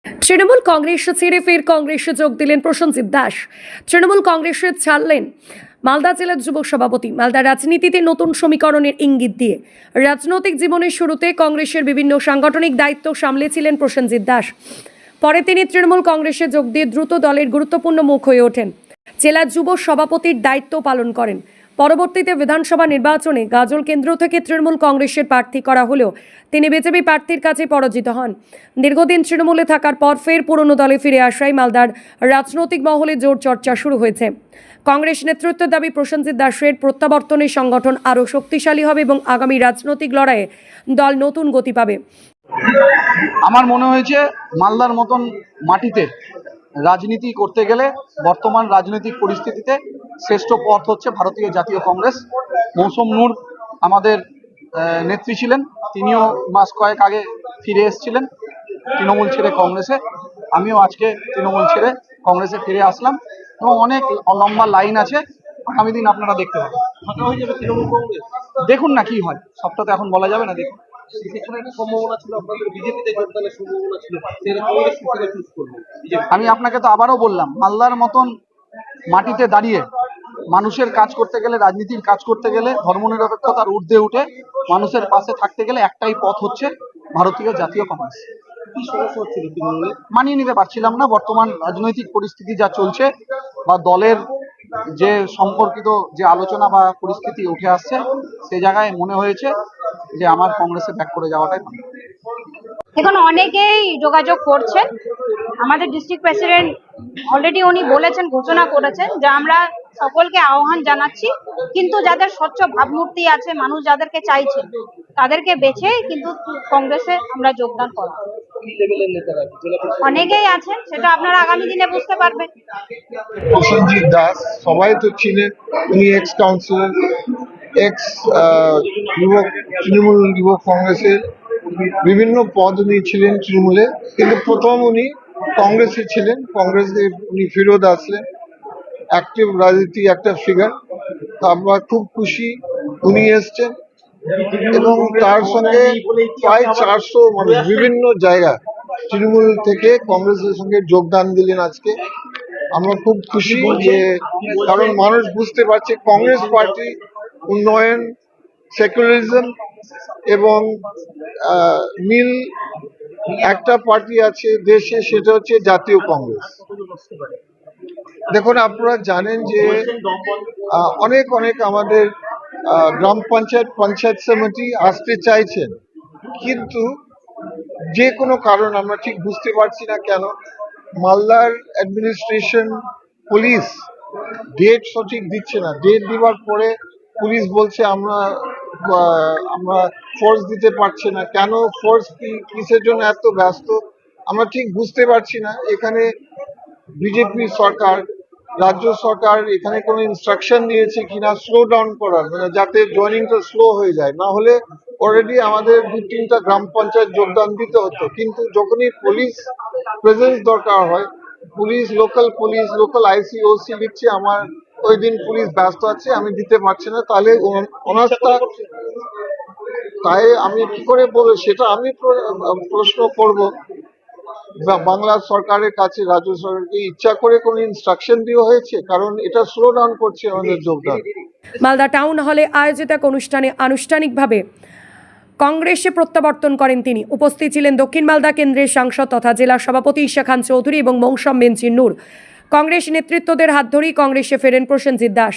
তৃণমূল কংগ্রেস ছেড়ে ফের কংগ্রেসে যোগ দিলেন প্রসেনজিৎ দাস। তৃণমূল কংগ্রেসে ছাড়লেন মালদা জেলার যুব সভাপতি। মালদা রাজনীতিতে নতুন সমীকরণের ইঙ্গিত দিয়ে রাজনৈতিক জীবনের শুরুতে কংগ্রেসের বিভিন্ন সাংগঠনিক দায়িত্ব সামলেছিলেন প্রসেনজিৎ দাস। পরে তিনি তৃণমূল কংগ্রেসে যোগ দিয়ে দ্রুত দলের গুরুত্বপূর্ণ মুখ হয়ে ওঠেন। জেলা যুব সভাপতির দায়িত্ব পালন করেন। পরবর্তীতে বিধানসভা নির্বাচনে গাজল কেন্দ্র থেকে তৃণমূল কংগ্রেসের প্রার্থী করা হলেও তিনি বিজেপি প্রার্থীর কাছে পরাজিত হন। দীর্ঘদিন তৃণমূলে থাকার পর ফের পুরনো দলে ফিরে আসায় মালদার রাজনৈতিক মহলে জোর চর্চা শুরু হয়েছে। কংগ্রেস নেতৃত্বের দাবি, প্রসেনজিৎ দাসের প্রত্যাবর্তনে সংগঠন আরও শক্তিশালী হবে এবং আগামী রাজনৈতিক লড়াইয়ে দল নতুন গতি পাবে। আমার মনে হয়েছে মালদার মতন মাটিতে রাজনীতি করতে গেলে বর্তমান রাজনৈতিক পরিস্থিতিতে শ্রেষ্ঠ পথ হচ্ছে ভারতীয় জাতীয় কংগ্রেস। মৌসুম নূর আমাদের নেত্রী ছিলেন, তিনিও মাস কয়েক আগে ফিরে এসেছিলেন তৃণমূল ছেড়ে কংগ্রেসে। আমিও আজকে তৃণমূল ছেড়ে কংগ্রেসে ফিরে আসলাম এবং অনেক লম্বা লাইন আছে, আগামী দিন আপনারা দেখতে পাবেন। দেখুন না কি হয়, সবটা তো এখন বলা যাবে না। দেখুন, আমি আপনাকে তো আবারও বললাম, মালদার মতন মাটিতে দাঁড়িয়ে মানুষের কাজ করতে গেলে, রাজনীতির কাজ করতে গেলে, ধর্মনিরপেক্ষতার ঊর্ধ্বে উঠে মানুষের পাশে থাকতে গেলে একটাই পথ হচ্ছে ভারতীয় জাতীয় কংগ্রেস। মানিয়ে নিতে পারছিলাম না বর্তমান রাজনৈতিক পরিস্থিতি যা চলছে বা দলের যে সম্পর্কিত যে আলোচনা বা পরিস্থিতি উঠে আসছে, সে জায়গায় মনে হয়েছে যে আমার কংগ্রেসে ব্যাক করে যাওয়াটাই ভালো। এখন অনেকেই যোগাযোগ করছেন। আমাদের ডিস্ট্রিক্ট প্রেসিডেন্ট অলরেডি উনি বলেছেন, ঘোষণা করেছেন যে আমরা সকলকে আহ্বান জানাচ্ছি, কিন্তু যাদের স্বচ্ছ ভাবমূর্তি আছে, মানুষ যাদেরকে চাইছেন তাদেরকে বেছে কিন্তু কংগ্রেসে আমরা যোগদান করব। অনেকেই আছেন, সেটা আপনারা আগামী দিনে বুঝতে পারবেন। প্রসেনজিৎ দাস সবাই তো চিনেন, উনি এক্স কাউন্সিলর, এক্স তৃণমূল যুব কংগ্রেসের বিভিন্ন পদ উনি ছিলেন তৃণমূলে, কিন্তু প্রথম উনি কংগ্রেসে ছিলেন। কংগ্রেসে উনি ফেরত আসলেন, অ্যাক্টিভ রাজনীতি একটা ফিগার। আমরা খুব খুশি উনি এসছেন এবং তার সঙ্গে প্রায় 400 মানুষ বিভিন্ন জায়গা তৃণমূল থেকে কংগ্রেসের সঙ্গে যোগদান দিলেন আজকে। আমরা খুব খুশি যে, কারণ মানুষ বুঝতে পারছে কংগ্রেস পার্টি উন্নয়ন, সেকুলারিজম এবং মিল একটা পার্টি আছে দেশে, সেটা হচ্ছে জাতীয় কংগ্রেস। দেখুন, আপনারা জানেন যে অনেক অনেক আমাদের গ্রাম পঞ্চায়েত সমিতি আসতে চাইছেন, কিন্তু যে কোনো কারণ আমরা ঠিক বুঝতে পারছি না কেন মালদার অ্যাডমিনিস্ট্রেশন, পুলিশ ডেট সঠিক দিচ্ছে না। ডেট দেওয়ার পরে পুলিশ বলছে আমরা ফোর্স দিতে পারছে না। কেন ফোর্স, কিসের জন্য এত ব্যস্ত আমরা ঠিক বুঝতে পারছি না। এখানে বিজেপি সরকার, রাজ্য সরকার এখানে কোনো ইনস্ট্রাকশন দিয়েছে কিনা স্লো ডাউন করার, মানে যাতে জয়েনিংটা স্লো হয়ে যায়। না হলে অলরেডি আমাদের 2-3টা গ্রাম পঞ্চায়েত যোগদান দিতে হতো, কিন্তু যখনই পুলিশ প্রেজেন্স দরকার হয়, লোকাল আইসি ওসি লিখছে আমার ওই দিন পুলিশ ব্যস্ত আছে, আমি দিতে পারছি না। তাহলে অনাস্থা, তাই আমি কি করে বলবো, সেটা আমি প্রশ্ন করব বাংলা সরকারের কাছে, রাজ্য সরকারকে। ইচ্ছা করে কোনো ইনস্ট্রাকশন দেওয়া হয়েছে? কারণ এটা স্লো ডাউন করছে আমাদের যোগদান। মালদা টাউন হলে আয়োজিত এক অনুষ্ঠানে আনুষ্ঠানিকভাবে কংগ্রেসে প্রত্যাবর্তন করেন তিনি। উপস্থিত ছিলেন দক্ষিণ মালদা কেন্দ্রের সাংসদ তথা জেলা সভাপতি ঈশা খান চৌধুরী এবং মৌসম বেনজির নূর। কংগ্রেস নেতৃত্বদের হাত ধরেই কংগ্রেসে ফেরেন প্রসেনজিৎ দাস।